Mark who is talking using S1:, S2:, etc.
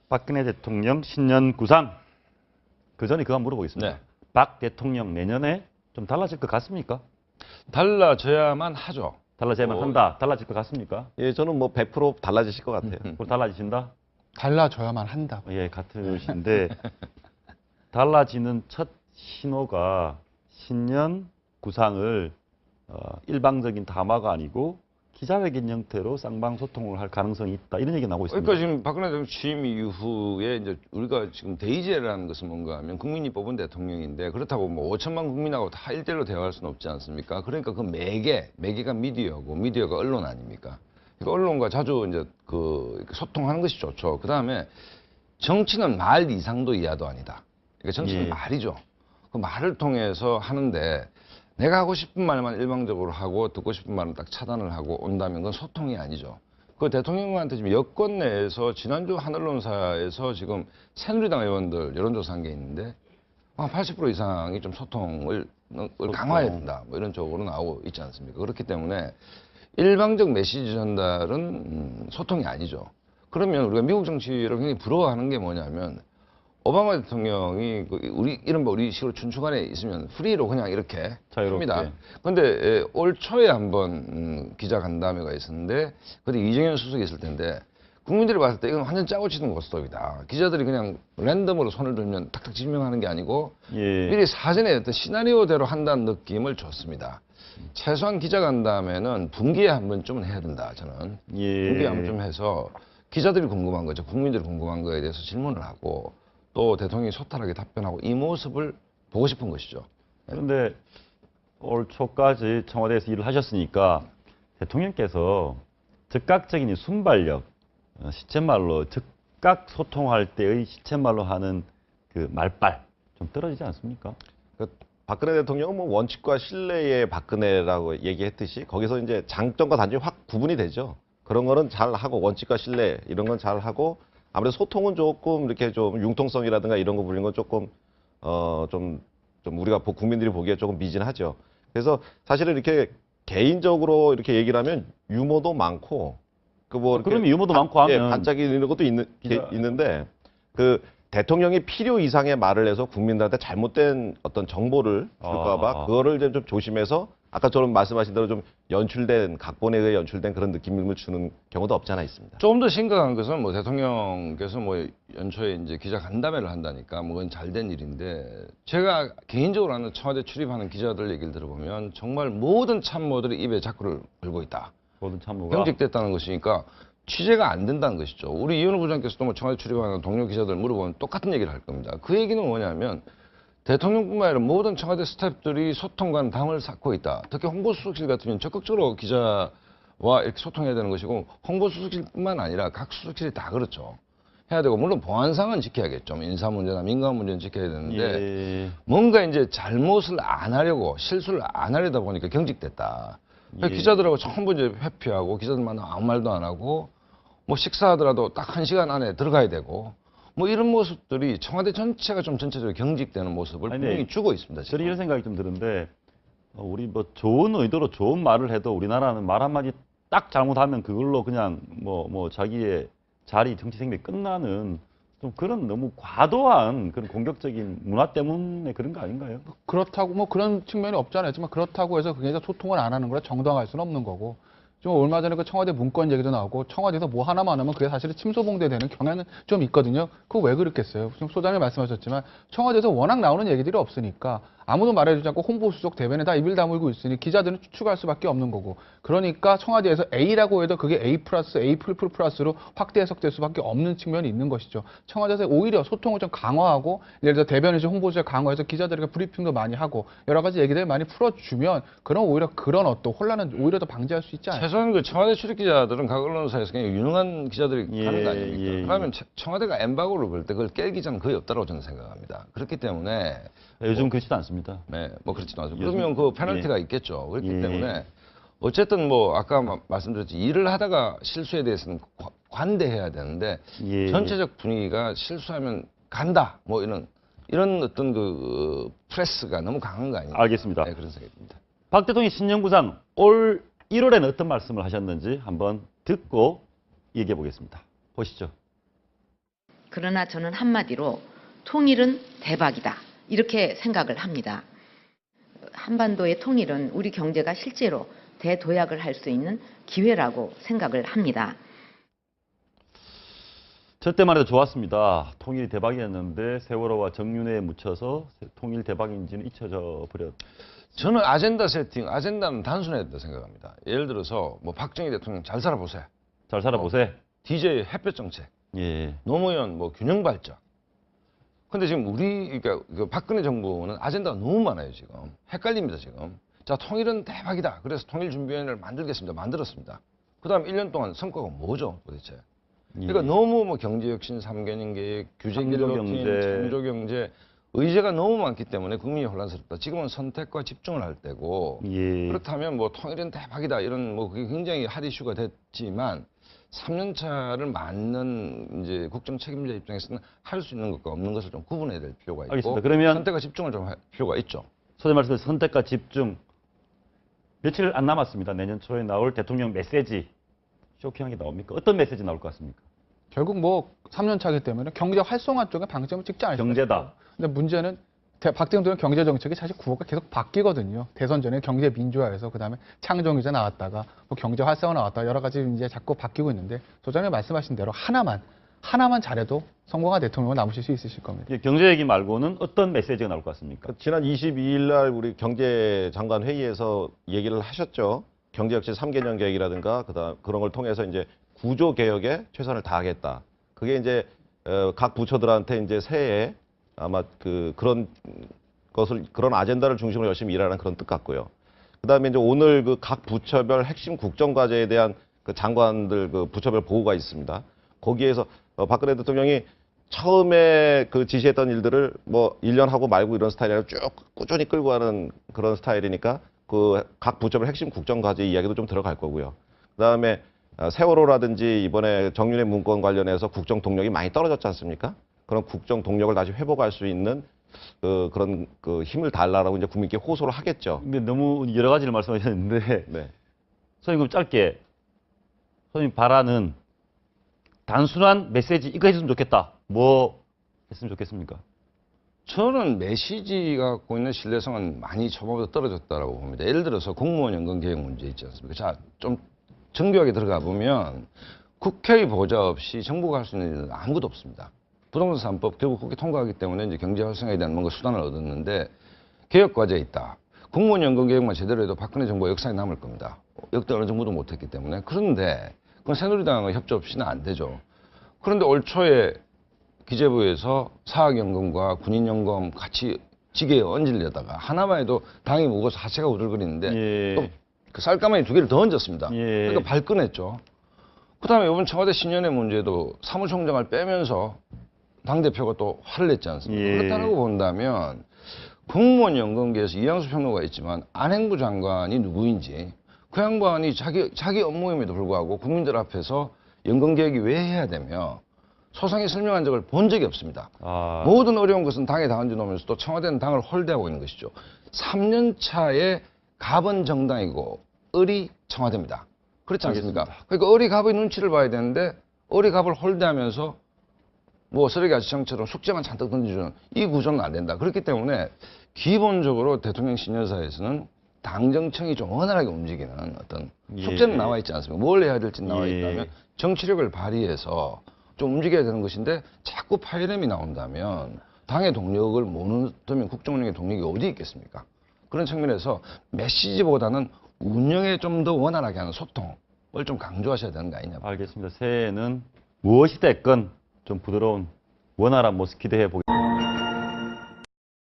S1: 박근혜 대통령 신년 구상. 그 전에 그거 물어보겠습니다.
S2: 네.
S1: 박 대통령 내년에 좀 달라질 것 같습니까?
S2: 달라져야만 하죠.
S1: 달라져야만 한다. 달라질 것 같습니까?
S3: 예, 저는 뭐 100% 달라지실 것 같아요.
S1: 그걸 달라지신다?
S4: 달라져야만 한다.
S1: 예, 같으신데 달라지는 첫 신호가 신년 구상을 일방적인 담화가 아니고 기자회견 형태로 쌍방소통을 할 가능성이 있다. 이런 얘기가 나오고 있습니다.
S2: 그러니까 지금 박근혜 대통령 취임 이후에 이제 우리가 지금 대의제라는 것은 뭔가 하면 국민이 뽑은 대통령인데 그렇다고 뭐 5천만 국민하고 다 일대일로 대화할 수는 없지 않습니까? 그러니까 그 매개가 미디어고 미디어가 언론 아닙니까? 그러니까 언론과 자주 이제 그 소통하는 것이 좋죠. 그 다음에 정치는 말 이상도 이하도 아니다. 그러니까 정치는
S1: 예.
S2: 말이죠. 그 말을 통해서 하는데 내가 하고 싶은 말만 일방적으로 하고 듣고 싶은 말은 딱 차단을 하고 온다면 그건 소통이 아니죠. 그 대통령한테 지금 여권 내에서 지난주 한 언론사에서 지금 새누리당 의원들 여론조사한 게 있는데 한 80% 이상이 좀 소통을 강화해야 된다. 뭐 이런 쪽으로 나오고 있지 않습니까? 그렇기 때문에 일방적 메시지 전달은 소통이 아니죠. 그러면 우리가 미국 정치를 굉장히 부러워하는 게 뭐냐면 오바마 대통령이 우리 이른바 우리 식으로 춘추관에 있으면 프리로 그냥 이렇게
S1: 자유롭게.
S2: 합니다. 그런데 올 초에 한번 기자 간담회가 있었는데 그때 이정현 수석이 있을 텐데 국민들이 봤을 때 이건 완전 짜고 치는 고스톱이다. 기자들이 그냥 랜덤으로 손을 들면 탁탁 지명하는 게 아니고
S1: 예.
S2: 미리 사전에 어떤 시나리오대로 한다는 느낌을 줬습니다. 최소한 기자 간담회는 분기에 한 번쯤은 해야 된다. 저는
S1: 예.
S2: 분기에 한 번쯤 해서 기자들이 궁금한 거죠. 국민들이 궁금한 거에 대해서 질문을 하고 또 대통령이 소탈하게 답변하고 이 모습을 보고 싶은 것이죠.
S1: 그런데 올 초까지 청와대에서 일을 하셨으니까 대통령께서 즉각적인 이 순발력, 시쳇말로 즉각 소통할 때의 시쳇말로 하는 그 말빨 좀 떨어지지 않습니까?
S3: 그 박근혜 대통령은 뭐 원칙과 신뢰의 박근혜라고 얘기했듯이 거기서 이제 장점과 단점이 확 구분이 되죠. 그런 거는 잘 하고 원칙과 신뢰 이런 건 잘 하고 아무래도 소통은 조금 이렇게 좀 융통성이라든가 이런 거 부리는 건 조금 좀 우리가 국민들이 보기에 조금 미진하죠. 그래서 사실은 이렇게 개인적으로 이렇게 얘기를 하면 유머도 많고 그 뭐
S1: 그러면 유머도 많고 하면
S3: 예, 반짝이는 것도 있는데 그 대통령이 필요 이상의 말을 해서 국민들한테 잘못된 어떤 정보를 줄까봐 그거를 좀 조심해서 아까처럼 말씀하신 대로 좀 연출된 각본에 의해 연출된 그런 느낌을 주는 경우도 없지 않아 있습니다.
S2: 조금 더 심각한 것은 뭐 대통령께서 뭐 연초에 이제 기자 간담회를 한다니까 뭐 그건 잘된 일인데 제가 개인적으로 아는 청와대 출입하는 기자들 얘기를 들어보면 정말 모든 참모들이 입에 자꾸를 걸고 있다.
S1: 모든 참모가
S2: 경직됐다는 것이니까 취재가 안 된다는 것이죠. 우리 이현우 부장께서도 뭐 청와대 출입하는 동료 기자들 물어보면 똑같은 얘기를 할 겁니다. 그 얘기는 뭐냐면 대통령뿐만 아니라 모든 청와대 스태프들이 소통과는 담을 쌓고 있다. 특히 홍보수석실 같으면 적극적으로 기자와 이렇게 소통해야 되는 것이고 홍보수석실뿐만 아니라 각 수석실이 다 그렇죠. 해야 되고 물론 보안상은 지켜야겠죠. 인사 문제나 민감 문제는 지켜야 되는데
S1: 예.
S2: 뭔가 이제 잘못을 안 하려고 실수를 안 하려다 보니까 경직됐다.
S1: 예.
S2: 기자들하고 전부 이제 회피하고 기자들만 아무 말도 안 하고 뭐 식사하더라도 딱 1시간 안에 들어가야 되고 뭐 이런 모습들이 청와대 전체가 좀 전체적으로 경직되는 모습을
S1: 아니,
S2: 분명히 주고 있습니다.
S1: 저는 이런 생각이 좀 드는데 우리 뭐 좋은 의도로 좋은 말을 해도 우리나라는 말 한마디 딱 잘못하면 그걸로 그냥 뭐 자기의 자리 정치 생명이 끝나는 좀 그런 너무 과도한 그런 공격적인 문화 때문에 그런 거 아닌가요?
S4: 그렇다고 뭐 그런 측면이 없지 않아 있지만 그렇다고 해서 그게 소통을 안 하는 거라 정당할 수는 없는 거고. 좀 얼마 전에 그 청와대 문건 얘기도 나오고 청와대에서 뭐 하나만 하면 그게 사실은 침소봉대 되는 경향은 좀 있거든요. 그거 왜 그렇겠어요? 지금 소장님 말씀하셨지만 청와대에서 워낙 나오는 얘기들이 없으니까 아무도 말해주지 않고 홍보수석 대변에 다 입을 다물고 있으니 기자들은 추측할 수밖에 없는 거고. 그러니까 청와대에서 A라고 해도 그게 A 플러스 A 풀풀 플러스로 확대 해석될 수밖에 없는 측면이 있는 것이죠. 청와대에서 오히려 소통을 좀 강화하고 예를 들어 대변인실 홍보수석 강화해서 기자들에게 브리핑도 많이 하고 여러 가지 얘기들 많이 풀어주면 그럼 오히려 그런 어떤 혼란은 오히려 더 방지할 수 있지 않을까.
S2: 최소한 그 청와대 출입 기자들은 각 언론사에서 그냥 유능한 기자들이
S1: 예,
S2: 가는 거 아닙니까?
S1: 예.
S2: 그러면 청와대가 엠바고를 걸 때 그걸 깰 기자는 거의 없다고 저는 생각합니다. 그렇기 때문에
S1: 요즘 그렇지도 않습니다.
S2: 네, 뭐 그렇지도 않습니다.
S1: 요즘-
S2: 그러면 그 페널티가 있겠죠. 그렇기
S1: 예.
S2: 때문에 어쨌든 뭐 아까 말씀드렸지 일을 하다가 실수에 대해서는 관대해야 되는데
S1: 예.
S2: 전체적 분위기가 실수하면 간다 뭐 이런 어떤 그 프레스가 너무 강한 거 아닙니까?
S1: 알겠습니다.
S2: 네, 그런 생각이 듭니다.
S1: 박 대통령이 신년구상 올 1월에는 어떤 말씀을 하셨는지 한번 듣고 얘기해 보겠습니다. 보시죠.
S5: 그러나 저는 한마디로 통일은 대박이다. 이렇게 생각을 합니다. 한반도의 통일은 우리 경제가 실제로 대도약을 할 수 있는 기회라고 생각을 합니다.
S1: 저 때만 해도 좋았습니다. 통일이 대박이었는데 세월호와 정윤회에 묻혀서 통일 대박인지는 잊혀져 버렸.
S2: 저는 아젠다 세팅, 아젠다는 단순했다 생각합니다. 예를 들어서 뭐 박정희 대통령 잘 살아보세요.
S1: 잘 살아보세.
S2: DJ 햇볕 정책,
S1: 예.
S2: 노무현 뭐 균형 발전. 근데 지금 그러니까 그 박근혜 정부는 아젠다가 너무 많아요 지금. 헷갈립니다 지금. 자, 통일은 대박이다. 그래서 통일준비위원회를 만들겠습니다. 만들었습니다. 그다음 1년 동안 성과가 뭐죠 도대체? 그러니까
S1: 예.
S2: 너무 뭐 경제혁신 3개년 계획, 규제 길러팀,
S1: 창조경제.
S2: 창조경제 의제가 너무 많기 때문에 국민이 혼란스럽다. 지금은 선택과 집중을 할 때고
S1: 예.
S2: 그렇다면 뭐 통일은 대박이다 이런 뭐 그게 굉장히 핫 이슈가 됐지만 3년 차를 맞는 이제 국정 책임자 입장에서는 할 수 있는 것과 없는 것을 좀 구분해야 될 필요가 있고
S1: 알겠습니다. 그러면
S2: 선택과 집중을 좀 할 필요가 있죠.
S1: 소위 말해서 선택과 집중. 며칠 안 남았습니다. 내년 초에 나올 대통령 메시지. 쇼킹한 게 나옵니까? 어떤 메시지 나올 것 같습니까?
S4: 결국 뭐 3년 차기 때문에 경제 활성화 쪽에 방점을 찍지 않을까
S1: 경제다.
S4: 싶어요. 근데 문제는 박정희 대통령 경제 정책이 사실 구호가 계속 바뀌거든요. 대선 전에 경제 민주화에서 그다음에 창조경제 나왔다가 뭐 경제 활성화 나왔다가 여러 가지 이제 자꾸 바뀌고 있는데 소장님 말씀하신 대로 하나만 잘해도 성공한 대통령은 남으실 수 있으실 겁니다.
S1: 이제 경제 얘기 말고는 어떤 메시지가 나올 것 같습니까?
S3: 지난 22일 날 우리 경제장관 회의에서 얘기를 하셨죠. 경제혁신 3개년 계획이라든가 그다음 그런 걸 통해서 이제 구조 개혁에 최선을 다하겠다. 그게 이제 각 부처들한테 이제 새해 아마 그런 아젠다를 중심으로 열심히 일하는 그런 뜻 같고요. 그다음에 이제 오늘 그 각 부처별 핵심 국정 과제에 대한 그 장관들 그 부처별 보고가 있습니다. 거기에서 박근혜 대통령이 처음에 그 지시했던 일들을 뭐 1년 하고 말고 이런 스타일이 아니라 쭉 꾸준히 끌고 가는 그런 스타일이니까 그 각 부처별 핵심 국정 과제 이야기도 좀 들어갈 거고요. 그다음에 세월호라든지 이번에 정윤회 문건 관련해서 국정 동력이 많이 떨어졌지 않습니까? 그런 국정 동력을 다시 회복할 수 있는 그런 힘을 달라라고 이제 국민께 호소를 하겠죠.
S1: 근데 너무 여러 가지를 말씀하셨는데
S3: 네.
S1: 선생님 짧게 선생님 바라는 단순한 메시지 이거 해줬으면 좋겠다. 뭐 했으면 좋겠습니까?
S2: 저는 메시지가 갖고 있는 신뢰성은 많이 처음보다 떨어졌다고 봅니다. 예를 들어서 공무원 연금 계획 문제 있지 않습니까? 자, 좀 정교하게 들어가 보면 국회의 보좌 없이 정부가 할 수 있는 일은 아무것도 없습니다. 부동산 3법 결국 국회 통과하기 때문에 이제 경제 활성화에 대한 뭔가 수단을 얻었는데 개혁 과제에 있다. 공무원 연금 계획만 제대로 해도 박근혜 정부가 역사에 남을 겁니다. 역대 어느 정부도 못했기 때문에. 그런데 그건 새누리당과 협조 없이는 안 되죠. 그런데 올 초에 기재부에서 사학연금과 군인연금 같이 지게에 얹으려다가 하나만 해도 당이 무거워서 하체가 우들거리는데
S1: 예.
S2: 또 그 쌀가마니 2개를 더 얹었습니다.
S1: 예.
S2: 그러니까 발끈했죠. 그다음에 이번 청와대 신년회 문제도 사무총장을 빼면서 당대표가 또 화를 냈지 않습니까?
S1: 예.
S2: 그렇다고 본다면 공무원 연금계에서 이양수 평론가 있지만 안행부 장관이 누구인지 그 양반이 자기 업무임에도 불구하고 국민들 앞에서 연금 계획이 왜 해야 되며 소상히 설명한 적을 본 적이 없습니다. 모든 어려운 것은 당에 다 얹어놓으면서 또 청와대는 당을 홀대하고 있는 것이죠. 3년 차에 갑은 정당이고 을이 청와대입니다. 그렇지 않습니까?
S1: 알겠습니다.
S2: 그러니까 을이 갑의 눈치를 봐야 되는데 을이 갑을 홀대하면서 뭐 쓰레기 아저씨처럼 숙제만 잔뜩 던져주는 이 구조는 안 된다. 그렇기 때문에 기본적으로 대통령 신년사에서는 당정청이 좀 원활하게 움직이는 어떤 숙제는
S1: 예.
S2: 나와 있지 않습니까? 뭘 해야 될지 나와
S1: 예.
S2: 있다면 정치력을 발휘해서 좀 움직여야 되는 것인데 자꾸 파이렘이 나온다면 당의 동력을 모노토면 국정운영의 동력이 어디 있겠습니까? 그런 측면에서 메시지보다는 운영에 좀 더 원활하게 하는 소통을 좀 강조하셔야 되는 거 아니냐.
S1: 알겠습니다. 새해에는 무엇이 됐건 좀 부드러운 원활한 모습 기대해 보겠습니다.